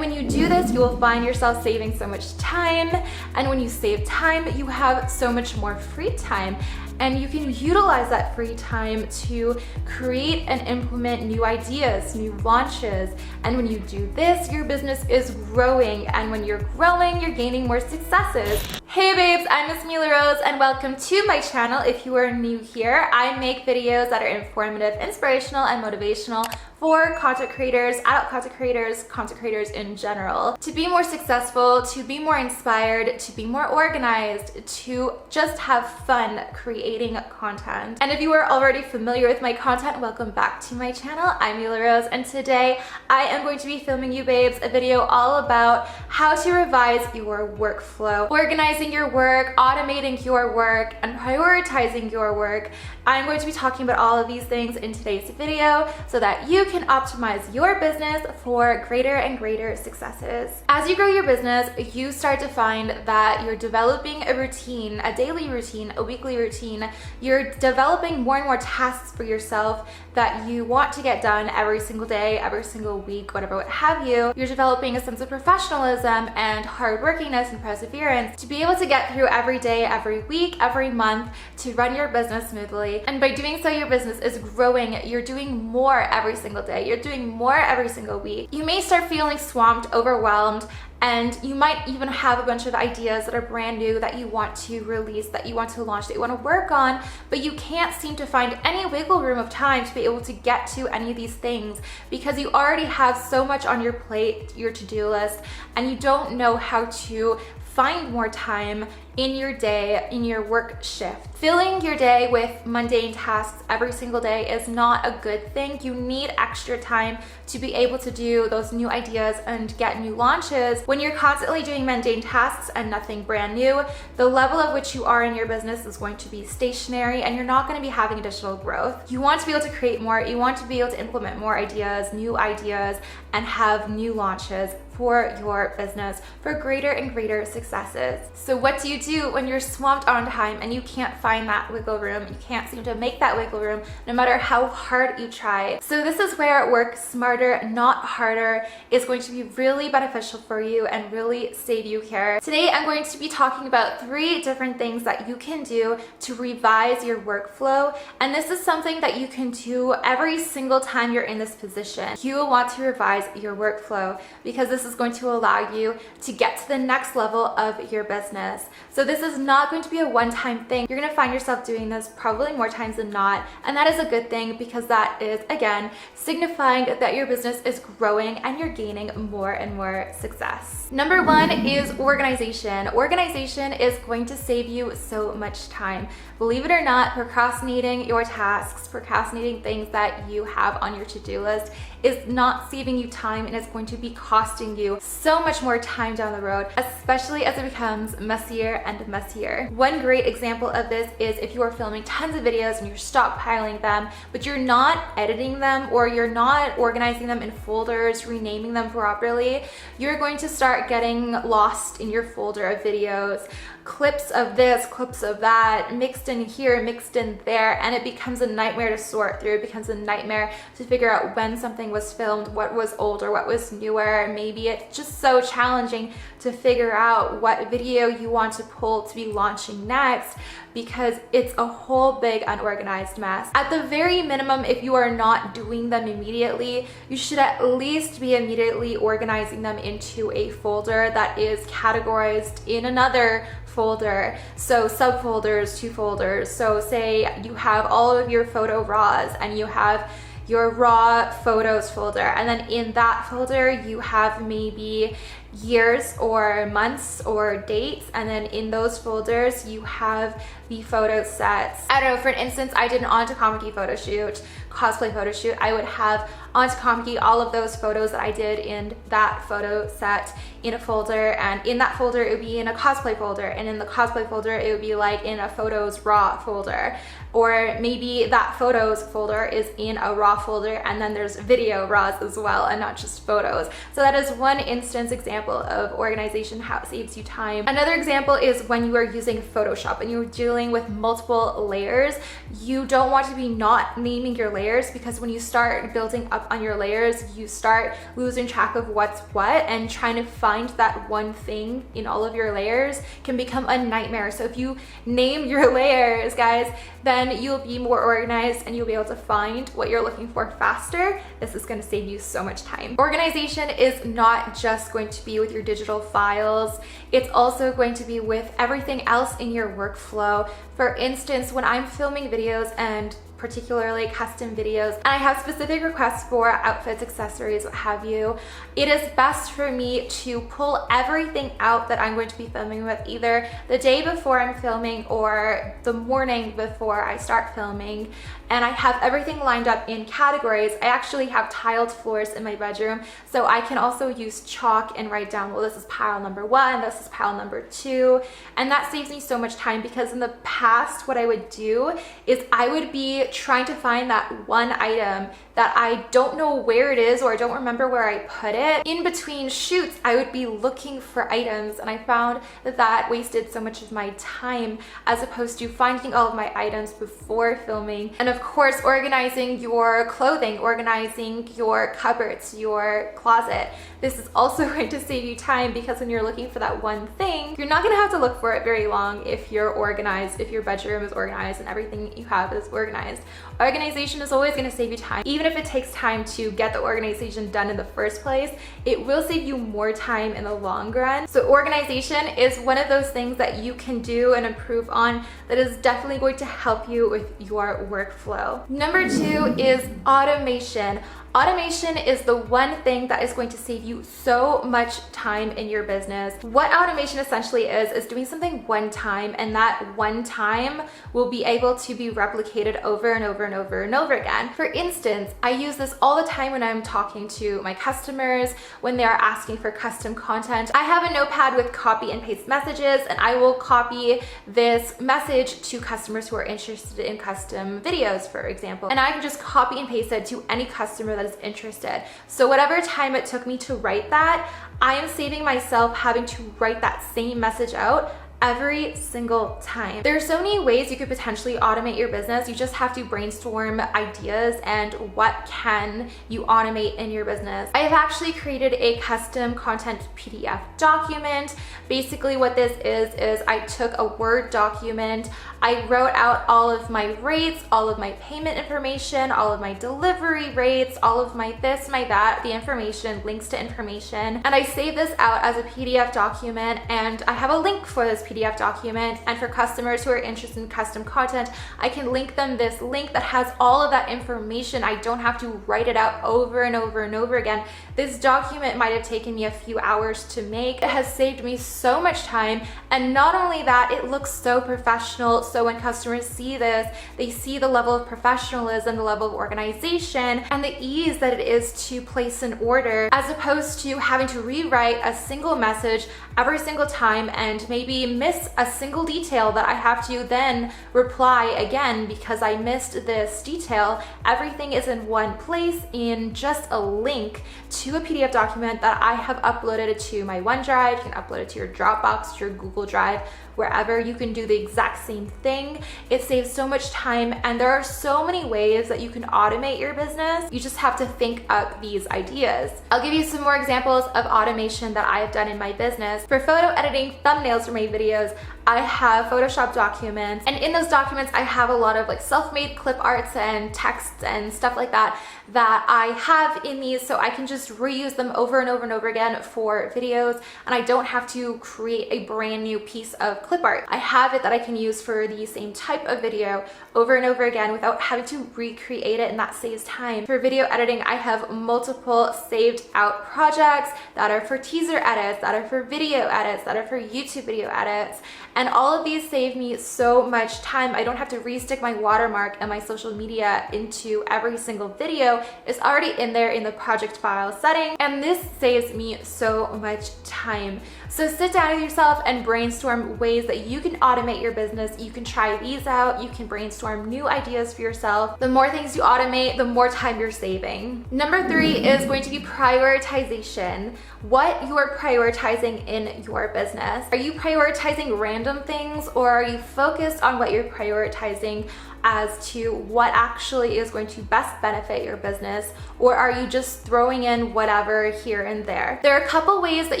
And when you do this, you will find yourself saving so much time. And when you save time, you have so much more free time. And you can utilize that free time to create and implement new ideas, new launches. And when you do this, your business is growing. And when you're growing, you're gaining more successes. Hey babes, I'm Miss Mila Rose and welcome to my channel. If you are new here, I make videos that are informative, inspirational, and motivational for content creators, adult content creators in general, to be more successful, to be more inspired, to be more organized, to just have fun creating content. And if you are already familiar with my content, welcome back to my channel. I'm Mila Rose, and today I am going to be filming you babes a video all about how to revise your workflow, organizing your work, automating your work, and prioritizing your work. I'm going to be talking about all of these things in today's video so that you can optimize your business for greater and greater successes. As you grow your business, you start to find that you're developing a routine, a daily routine, a weekly routine. You're developing more and more tasks for yourself that you want to get done every single day, every single week, whatever, what have you. You're developing a sense of professionalism and hardworkingness and perseverance to be able to get through every day, every week, every month to run your business smoothly. And by doing so, your business is growing. You're doing more every single day. You're doing more every single week. You may start feeling swamped, overwhelmed, and you might even have a bunch of ideas that are brand new that you want to release, that you want to launch, that you want to work on, but you can't seem to find any wiggle room of time to be able to get to any of these things because you already have so much on your plate, your to-do list, and you don't know how to find more time in your day, in your work shift. Filling your day with mundane tasks every single day is not a good thing. You need extra time to be able to do those new ideas and get new launches. When you're constantly doing mundane tasks and nothing brand new, the level of which you are in your business is going to be stationary and you're not going to be having additional growth. You want to be able to create more, you want to be able to implement more ideas, new ideas, and have new launches for your business for greater and greater successes. So what do you do when you're swamped on time and you can't find that wiggle room? You can't seem to make that wiggle room no matter how hard you try. So this is where work smarter, not harder, is going to be really beneficial for you and really save you here. Today I'm going to be talking about 3 different things that you can do to revise your workflow, and this is something that you can do every single time you're in this position. You will want to revise your workflow because this is going to allow you to get to the next level of your business. So this is not going to be a one-time thing. You're going to find yourself doing this probably more times than not, and that is a good thing because that is, again, signifying that your business is growing and you're gaining more and more success. Number 1 is organization. Organization is going to save you so much time. Believe it or not, procrastinating your tasks, procrastinating things that you have on your to-do list is not saving you time, and it's going to be costing you so much more time down the road, especially as it becomes messier and messier. One great example of this is if you are filming tons of videos and you're stockpiling them, but you're not editing them or you're not organizing them in folders, renaming them properly, you're going to start getting lost in your folder of videos. Clips of this, clips of that, mixed in here, mixed in there, and it becomes a nightmare to sort through. It becomes a nightmare to figure out when something was filmed, what was older, what was newer. Maybe it's just so challenging to figure out what video you want to pull to be launching next because it's a whole big unorganized mess. At the very minimum, if you are not doing them immediately, you should at least be immediately organizing them into a folder that is categorized in another folder. So subfolders, 2 folders. So say you have all of your photo raws and you have your raw photos folder, and then in that folder you have maybe years or months or dates, and then in those folders you have the photo sets. I don't know, for instance, I did an onto Comic photo shoot, cosplay photo shoot. I would have onto Comic all of those photos that I did in that photo set in a folder, and in that folder it would be in a cosplay folder, and in the cosplay folder it would be like in a photos raw folder, or maybe that photos folder is in a raw folder and then there's video raws as well and not just photos. So that is one instance example of organization, how it saves you time. Another example is when you are using Photoshop and you're dealing with multiple layers. You don't want to be not naming your layers, because when you start building up on your layers, you start losing track of what's what, and trying to find that one thing in all of your layers can become a nightmare. So if you name your layers, guys, then you'll be more organized and you'll be able to find what you're looking for faster. This is going to save you so much time. Organization is not just going to be with your digital files, it's also going to be with everything else in your workflow. For instance, when I'm filming videos, and particularly custom videos, and I have specific requests for outfits, accessories, what have you, it is best for me to pull everything out that I'm going to be filming with either the day before I'm filming or the morning before I start filming. And I have everything lined up in categories. I actually have tiled floors in my bedroom, so I can also use chalk and write down, well, this is pile number 1, this is pile number 2, and that saves me so much time, because in the past, what I would do is I would be trying to find that one item that I don't know where it is, or I don't remember where I put it. In between shoots, I would be looking for items, and I found that that wasted so much of my time, as opposed to finding all of my items before filming. And of course, organizing your clothing, organizing your cupboards, your closet. This is also going to save you time, because when you're looking for that one thing, you're not gonna have to look for it very long if you're organized, if your bedroom is organized and everything you have is organized. Organization is always gonna save you time. Even if it takes time to get the organization done in the first place, it will save you more time in the long run. So organization is one of those things that you can do and improve on that is definitely going to help you with your workflow. Number 2 is automation. Automation is the one thing that is going to save you so much time in your business. What automation essentially is doing something one time, and that one time will be able to be replicated over and over and over and over again. For instance, I use this all the time when I'm talking to my customers, when they are asking for custom content. I have a notepad with copy and paste messages, and I will copy this message to customers who are interested in custom videos, for example, and I can just copy and paste it to any customer that is interested. So whatever time it took me to write that, I am saving myself having to write that same message out every single time. There are so many ways you could potentially automate your business. You just have to brainstorm ideas and what can you automate in your business. I have actually created a custom content PDF document. Basically what this is I took a Word document, I wrote out all of my rates, all of my payment information, all of my delivery rates, all of my this, my that, the information, links to information, and I saved this out as a PDF document, and I have a link for this PDF document. And for customers who are interested in custom content, I can link them this link that has all of that information. I don't have to write it out over and over and over again. This document might have taken me a few hours to make. It has saved me so much time, and not only that, it looks so professional. So when customers see this, they see the level of professionalism, the level of organization, and the ease that it is to place an order, as opposed to having to rewrite a single message every single time and maybe miss a single detail that I have to then reply again because I missed this detail. Everything is in one place in just a link to a PDF document that I have uploaded to my OneDrive. You can upload it to your Dropbox, to your Google Drive, wherever. You can do the exact same thing. It saves so much time, and there are so many ways that you can automate your business. You just have to think up these ideas. I'll give you some more examples of automation that I have done in my business. For photo editing thumbnails for my videos, I have Photoshop documents, and in those documents I have a lot of like self-made clip arts and texts and stuff like that I have in these, so I can just reuse them over and over and over again for videos, and I don't have to create a brand new piece of clip art. I have it that I can use for the same type of video over and over again without having to recreate it, and that saves time. For video editing, I have multiple saved out projects that are for teaser edits, that are for video edits, that are for YouTube video edits, and all of these save me so much time. I don't have to re-stick my watermark and my social media into every single video. It's already in there in the project file setting, and this saves me so much time. So sit down with yourself and brainstorm ways that you can automate your business. You can try these out. You can brainstorm new ideas for yourself. The more things you automate, the more time you're saving. Number 3 is going to be prioritization. What you are prioritizing in your business. Are you prioritizing random things, or are you focused on what you're prioritizing? as to what actually is going to best benefit your business, or are you just throwing in whatever here and there? There are a couple ways that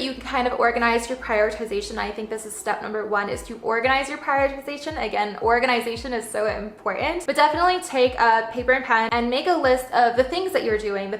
you can kind of organize your prioritization. I think this is step number one, is to organize your prioritization. Again, organization is so important, but definitely take a paper and pen and make a list of the things that you're doing,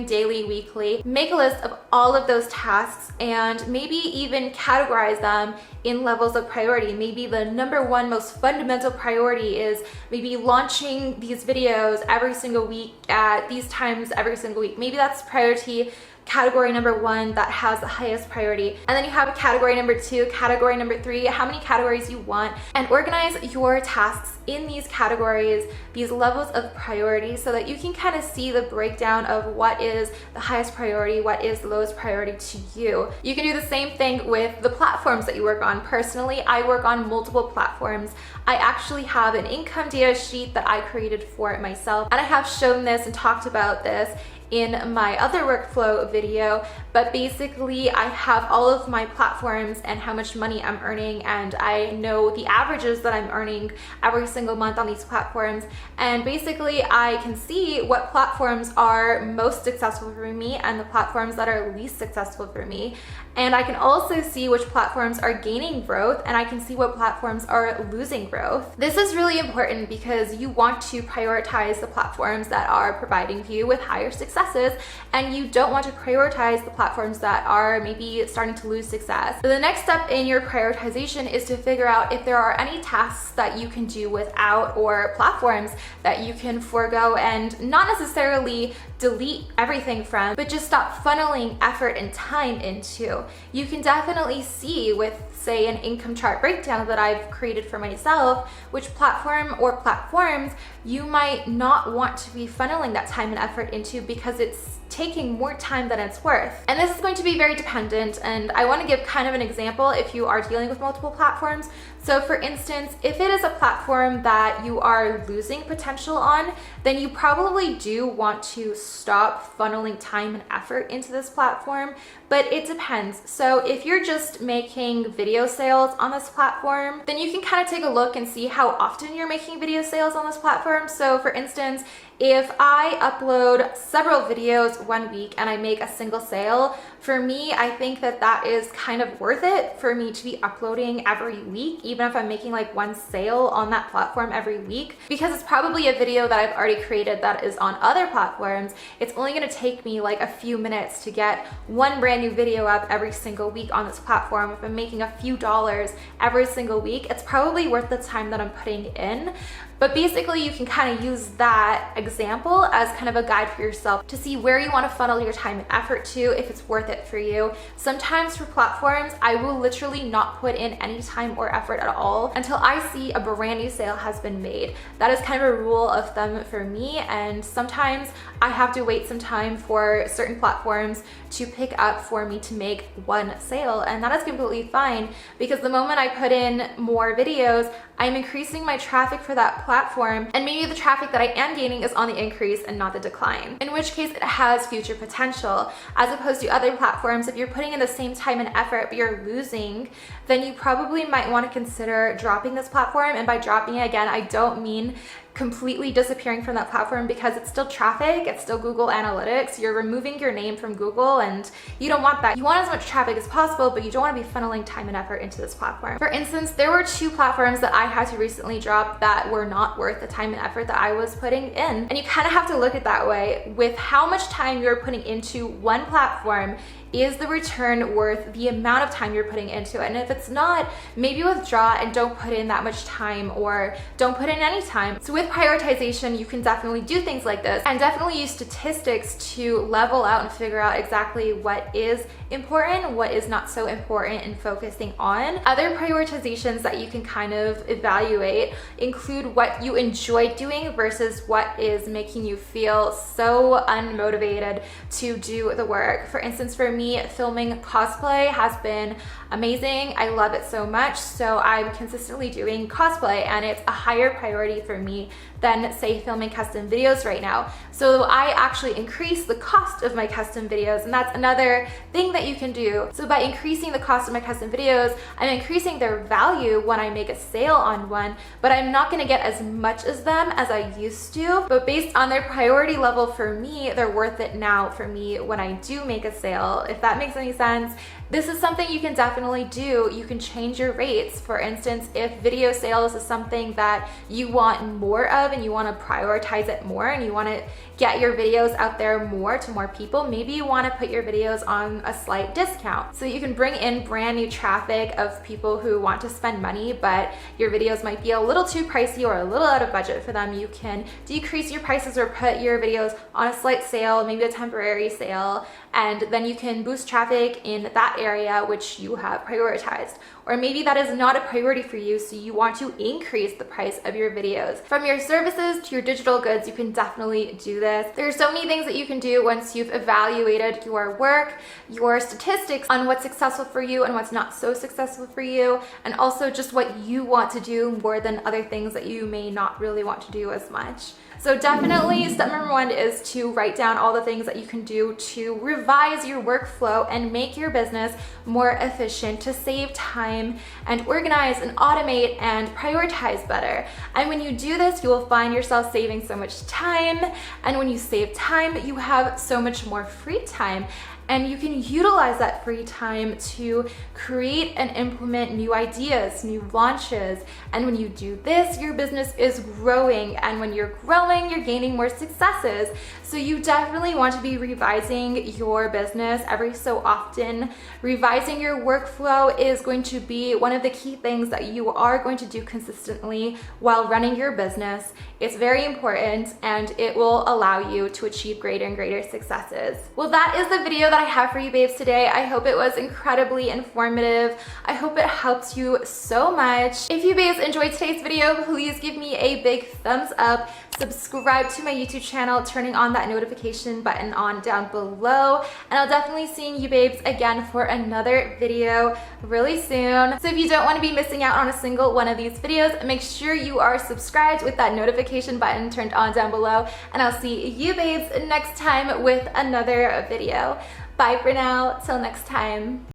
daily, weekly. Make a list of all of those tasks and maybe even categorize them in levels of priority. Maybe the number one most fundamental priority is maybe launching these videos every single week at these times every single week. Maybe that's priority category number one that has the highest priority. And then you have a category number two, category number three, how many categories you want, and organize your tasks in these categories, these levels of priority, so that you can kind of see the breakdown of what is the highest priority, what is the lowest priority to you. You can do the same thing with the platforms that you work on. Personally, I work on multiple platforms. I actually have an income data sheet that I created for it myself, and I have shown this and talked about this in my other workflow video, but basically I have all of my platforms and how much money I'm earning, and I know the averages that I'm earning every single month on these platforms, and basically I can see what platforms are most successful for me and the platforms that are least successful for me. And I can also see which platforms are gaining growth, and I can see what platforms are losing growth. This is really important because you want to prioritize the platforms that are providing you with higher successes, and you don't want to prioritize the platforms that are maybe starting to lose success. So the next step in your prioritization is to figure out if there are any tasks that you can do without, or platforms that you can forego and not necessarily delete everything from, but just stop funneling effort and time into. You can definitely see with, say, an income chart breakdown that I've created for myself, which platform or platforms you might not want to be funneling that time and effort into because it's taking more time than it's worth. And this is going to be very dependent, and I want to give kind of an example if you are dealing with multiple platforms. So for instance, if it is a platform that you are losing potential on, then you probably do want to stop funneling time and effort into this platform, but it depends. So if you're just making video sales on this platform, then you can kind of take a look and see how often you're making video sales on this platform. So for instance, if I upload several videos one week and I make a single sale, for me, I think that that is kind of worth it for me to be uploading every week, even if I'm making like one sale on that platform every week, because it's probably a video that I've already created that is on other platforms. It's only gonna take me like a few minutes to get one brand new video up every single week on this platform. If I'm making a few dollars every single week, it's probably worth the time that I'm putting in. But basically you can kind of use that example as kind of a guide for yourself to see where you want to funnel your time and effort to, if it's worth it for you. Sometimes for platforms, I will literally not put in any time or effort at all until I see a brand new sale has been made. That is kind of a rule of thumb for me, and sometimes I have to wait some time for certain platforms to pick up for me to make one sale, and that is completely fine, because the moment I put in more videos, I'm increasing my traffic for that platform, and maybe the traffic that I am gaining is on the increase and not the decline, in which case it has future potential. As opposed to other platforms, if you're putting in the same time and effort but you're losing, then you probably might want to consider dropping this platform. And by dropping it, again, I don't mean completely disappearing from that platform, because it's still traffic, it's still Google Analytics. You're removing your name from Google, and you don't want that. You want as much traffic as possible, but you don't want to be funneling time and effort into this platform. For instance, there were 2 platforms that I had to recently drop that were not worth the time and effort that I was putting in. And you kind of have to look at it that way. With how much time you're putting into one platform, is the return worth the amount of time you're putting into it? And if it's not, maybe withdraw and don't put in that much time, or don't put in any time. So with prioritization, you can definitely do things like this, and definitely use statistics to level out and figure out exactly what is important, what is not so important, and focusing on. Other prioritizations that you can kind of evaluate include what you enjoy doing versus what is making you feel so unmotivated to do the work. For instance, for me, filming cosplay has been amazing. I love it so much, so I'm consistently doing cosplay, and it's a higher priority for me than, say, filming custom videos right now. So I actually increase the cost of my custom videos, and that's another thing that that you can do. So by increasing the cost of my custom videos, I'm increasing their value when I make a sale on one, but I'm not gonna get as much as them as I used to. But based on their priority level for me, they're worth it now for me when I do make a sale, if that makes any sense. This is something you can definitely do. You can change your rates. For instance, if video sales is something that you want more of and you want to prioritize it more and you want to get your videos out there more to more people, maybe you want to put your videos on a slight discount so you can bring in brand new traffic of people who want to spend money, but your videos might be a little too pricey or a little out of budget for them. You can decrease your prices or put your videos on a slight sale, maybe a temporary sale, and then you can boost traffic in that area which you have prioritized. Or maybe that is not a priority for you, so you want to increase the price of your videos. From your services to your digital goods, you can definitely do this. There are so many things that you can do once you've evaluated your work, your statistics on what's successful for you and what's not so successful for you, and also just what you want to do more than other things that you may not really want to do as much. So definitely step number one is to write down all the things that you can do to revise your workflow and make your business more efficient, to save time and organize and automate and prioritize better. And when you do this, you will find yourself saving so much time. And when you save time, you have so much more free time. And you can utilize that free time to create and implement new ideas, new launches. And when you do this, your business is growing. And when you're growing, you're gaining more successes. So you definitely want to be revising your business every so often. Revising your workflow is going to be one of the key things that you are going to do consistently while running your business. It's very important and it will allow you to achieve greater and greater successes. Well, that is the video that I have for you babes today. I hope it was incredibly informative. I hope it helps you so much. If you babes enjoyed today's video, please give me a big thumbs up. Subscribe to my YouTube channel, turning on that notification button on down below. And I'll definitely see you babes again for another video really soon. So if you don't want to be missing out on a single one of these videos, make sure you are subscribed with that notification button turned on down below. And I'll see you babes next time with another video. Bye for now, till next time.